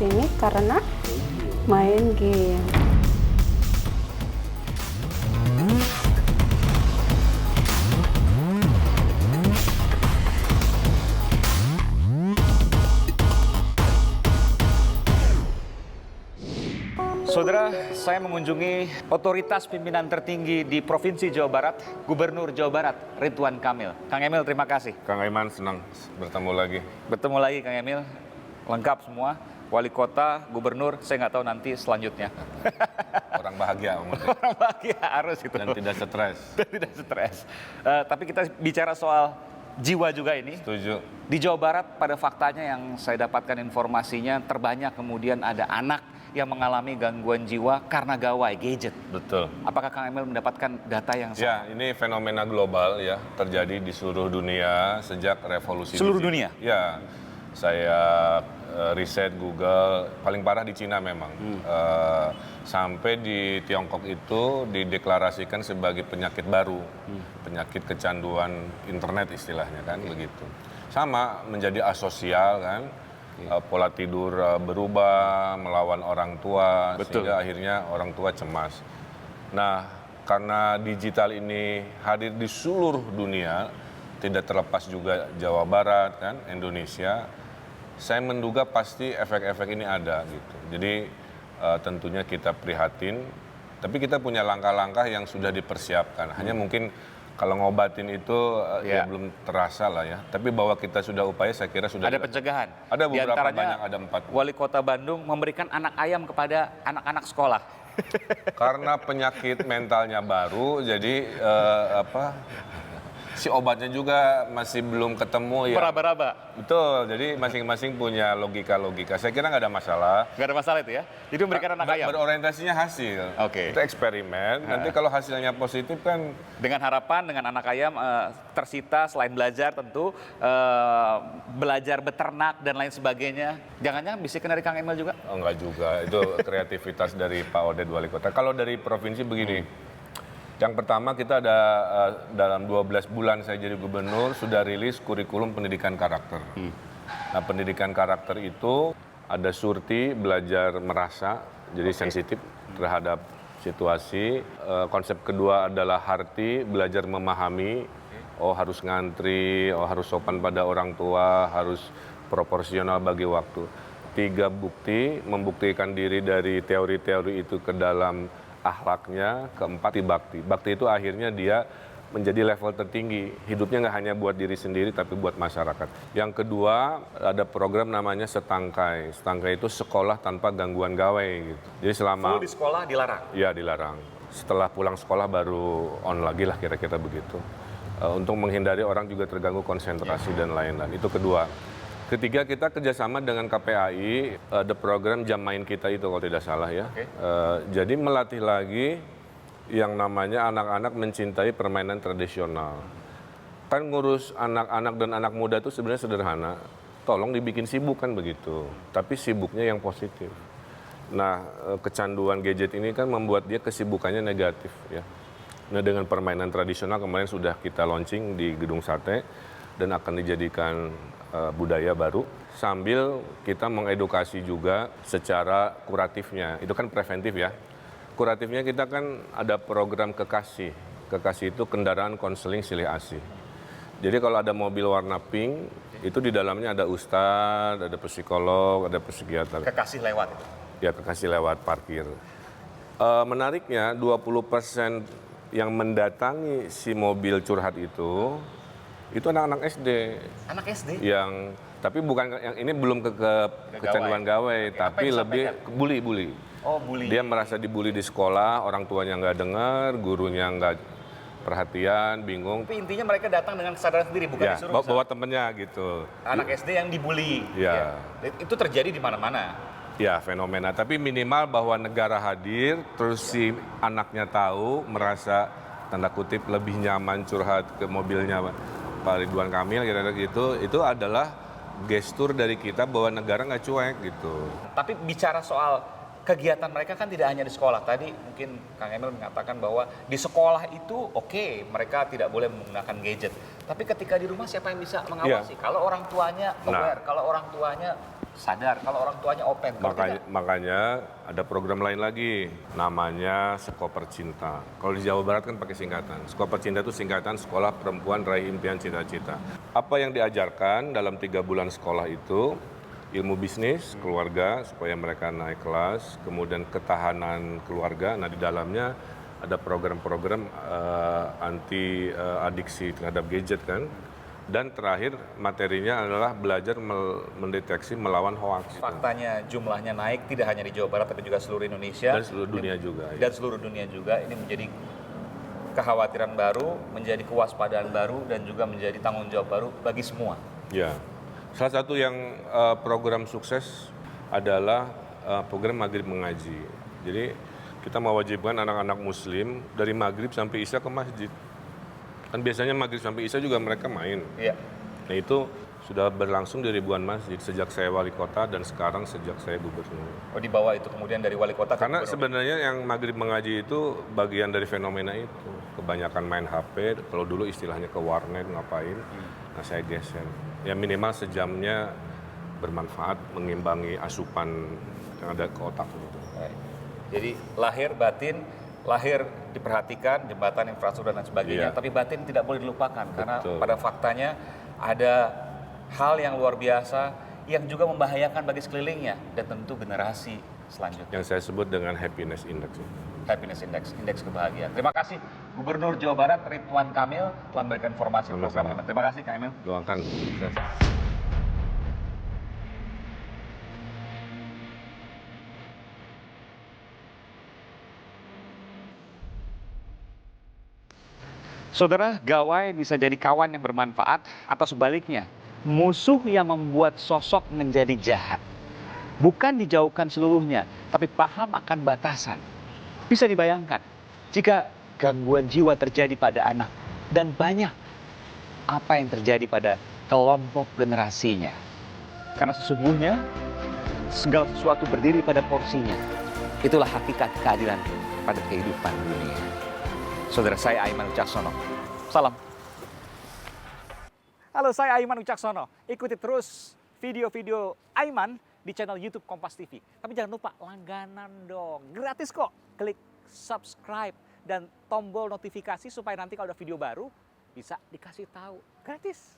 sini karena main game. Saudara, saya mengunjungi otoritas pimpinan tertinggi di Provinsi Jawa Barat, Gubernur Jawa Barat, Ridwan Kamil. Kang Emil, terima kasih. Kang Aiman, senang bertemu lagi. Bertemu lagi, Kang Emil. Lengkap semua. Wali kota, gubernur, saya nggak tahu nanti selanjutnya. Orang bahagia, Om. Orang bahagia harus itu. Dan tidak stres. Dan tidak stres. Tapi kita bicara soal jiwa juga ini. Setuju. Di Jawa Barat, pada faktanya yang saya dapatkan informasinya, terbanyak kemudian ada anak yang mengalami gangguan jiwa karena gawai, gadget. Betul. Apakah Kang Emil mendapatkan data yang sama? Ya, ini fenomena global ya, terjadi di seluruh dunia sejak revolusi. Seluruh dunia? Ya, saya riset Google, paling parah di Cina memang. Sampai di Tiongkok itu dideklarasikan sebagai penyakit baru, penyakit kecanduan internet istilahnya kan, begitu. Sama, menjadi asosial kan. Pola tidur berubah, melawan orang tua, Betul. sehingga akhirnya orang tua cemas. Nah, karena digital ini hadir di seluruh dunia, tidak terlepas juga Jawa Barat, kan, Indonesia, saya menduga pasti efek-efek ini ada gitu. Jadi tentunya kita prihatin, tapi kita punya langkah-langkah yang sudah dipersiapkan. Hanya mungkin kalau ngobatin itu ya belum terasa lah ya. Tapi bahwa kita sudah upaya, saya kira sudah Ada pencegahan. Ada Di beberapa antaranya, banyak, ada 4. Wali Kota Bandung memberikan anak ayam kepada anak-anak sekolah. Karena penyakit mentalnya baru, jadi si obatnya juga masih belum ketemu ya. Meraba-raba. Betul, jadi masing-masing punya logika-logika. Saya kira nggak ada masalah. Gak ada masalah itu ya? Jadi memberikan anak ayam. Berorientasinya hasil. Oke. Itu eksperimen. Nanti kalau hasilnya positif kan Dengan harapan dengan anak ayam tersita selain belajar tentu belajar beternak dan lain sebagainya. Jangan-jangan bisikan dari Kang Emil juga? oh, enggak juga. Itu kreativitas dari Pak Oded Wali Kota. Kalau dari provinsi begini. Yang pertama kita ada dalam 12 bulan saya jadi gubernur sudah rilis kurikulum pendidikan karakter. Nah, pendidikan karakter itu ada surti belajar merasa, jadi sensitif terhadap situasi. Konsep kedua adalah harti, belajar memahami. Oh, harus ngantri, oh harus sopan pada orang tua, harus proporsional bagi waktu. 3 bukti, membuktikan diri dari teori-teori itu ke dalam akhlaknya. 4 bakti. Bakti itu akhirnya dia menjadi level tertinggi. Hidupnya nggak hanya buat diri sendiri, tapi buat masyarakat. Yang kedua, ada program namanya Setangkai. Setangkai itu sekolah tanpa gangguan gawe. Gitu. Jadi selama... Full di sekolah dilarang? Ya, dilarang. Setelah pulang sekolah baru on lagi lah kira-kira begitu. Untuk menghindari orang juga terganggu konsentrasi dan lain-lain. Itu kedua. Ketiga, kita kerjasama dengan KPAI, ada program jam main kita itu kalau tidak salah ya. Jadi melatih lagi yang namanya anak-anak mencintai permainan tradisional. Kan ngurus anak-anak dan anak muda itu sebenarnya sederhana. Tolong dibikin sibuk kan begitu, tapi sibuknya yang positif. Nah, kecanduan gadget ini kan membuat dia kesibukannya negatif ya. Nah, dengan permainan tradisional kemarin sudah kita launching di Gedung Sate dan akan dijadikan budaya baru sambil kita mengedukasi juga secara kuratifnya. Itu kan preventif ya. Kuratifnya kita kan ada program Kekasih. Kekasih itu kendaraan konseling silih asih. Jadi kalau ada mobil warna pink, itu di dalamnya ada ustadz, ada psikolog, ada psikiater. Kekasih lewat itu? Ya, Kekasih lewat parkir. Menariknya 20% yang mendatangi si mobil curhat itu anak-anak SD. Anak SD? Tapi bukan yang ini belum ke kecanduan gawai, tapi lebih bully. Oh, bully. Dia merasa dibully di sekolah, orang tuanya nggak dengar, gurunya nggak perhatian, bingung. Tapi intinya mereka datang dengan kesadaran sendiri, bukan Ya, disuruh. bawa temennya gitu. Anak SD yang dibully. Ya. Itu terjadi di mana-mana. Ya, fenomena. Tapi minimal bahwa negara hadir, terus si anaknya tahu, merasa tanda kutip lebih nyaman curhat ke mobilnya Pak Ridwan Kamil kira-kira gitu, itu adalah gestur dari kita bahwa negara nggak cuek gitu. Tapi bicara soal kegiatan mereka kan tidak hanya di sekolah. Tadi mungkin Kang Emil mengatakan bahwa di sekolah itu oke, mereka tidak boleh menggunakan gadget. Tapi ketika di rumah siapa yang bisa mengawasi? Kalau orang tuanya aware, kalau orang tuanya sadar, kalau orang tuanya open. Makanya ada program lain lagi, namanya Sekoper Cinta. Kalau di Jawa Barat kan pakai singkatan. Sekoper Cinta itu singkatan Sekolah Perempuan Raih Impian Cita-Cita. Apa yang diajarkan dalam 3 bulan sekolah itu, ilmu bisnis, keluarga, supaya mereka naik kelas, kemudian ketahanan keluarga. Nah, di dalamnya ada program-program anti adiksi terhadap gadget kan. Dan terakhir materinya adalah belajar mendeteksi melawan hoax. Faktanya jumlahnya naik tidak hanya di Jawa Barat tapi juga seluruh Indonesia. Dan seluruh dunia juga. Dan seluruh dunia juga. Ini menjadi kekhawatiran baru, menjadi kewaspadaan baru, dan juga menjadi tanggung jawab baru bagi semua. Ya. Salah satu yang program sukses adalah program Maghrib Mengaji. Jadi kita mewajibkan anak-anak muslim dari Maghrib sampai Isya ke masjid. Kan biasanya Maghrib sampai Isya juga mereka main. Iya. Nah itu sudah berlangsung di ribuan masjid sejak saya wali kota dan sekarang sejak saya gubernur. Oh, di bawah itu kemudian dari wali kota ke Karena gubernur. sebenarnya yang Maghrib Mengaji itu bagian dari fenomena itu. Kebanyakan main HP, kalau dulu istilahnya ke warnet ngapain. Nah saya geser. Ya minimal sejamnya bermanfaat mengimbangi asupan yang ada ke otak gitu. Jadi lahir batin, lahir diperhatikan, jembatan, infrastruktur dan sebagainya, Iya. tapi batin tidak boleh dilupakan karena Betul. pada faktanya ada hal yang luar biasa yang juga membahayakan bagi sekelilingnya dan tentu generasi selanjutnya. Yang saya sebut dengan happiness index. Happiness Index, indeks kebahagiaan. Terima kasih Gubernur Jawa Barat Ridwan Kamil telah memberikan informasi program ini. Terima kasih Kang Emil. Doakan. Saudara, gawai bisa jadi kawan yang bermanfaat atau sebaliknya, musuh yang membuat sosok menjadi jahat. Bukan dijauhkan seluruhnya, tapi paham akan batasan. Bisa dibayangkan, jika gangguan jiwa terjadi pada anak, dan banyak apa yang terjadi pada kelompok generasinya. Karena sesungguhnya, segala sesuatu berdiri pada porsinya. Itulah hakikat keadilan pada kehidupan dunia. Saudara, saya Aiman Wicaksono. Salam. Halo, saya Aiman Wicaksono. Ikuti terus video-video Aiman di channel YouTube Kompas TV. Tapi jangan lupa langganan dong. Gratis kok. Klik subscribe dan tombol notifikasi supaya nanti kalau ada video baru bisa dikasih tahu. Gratis.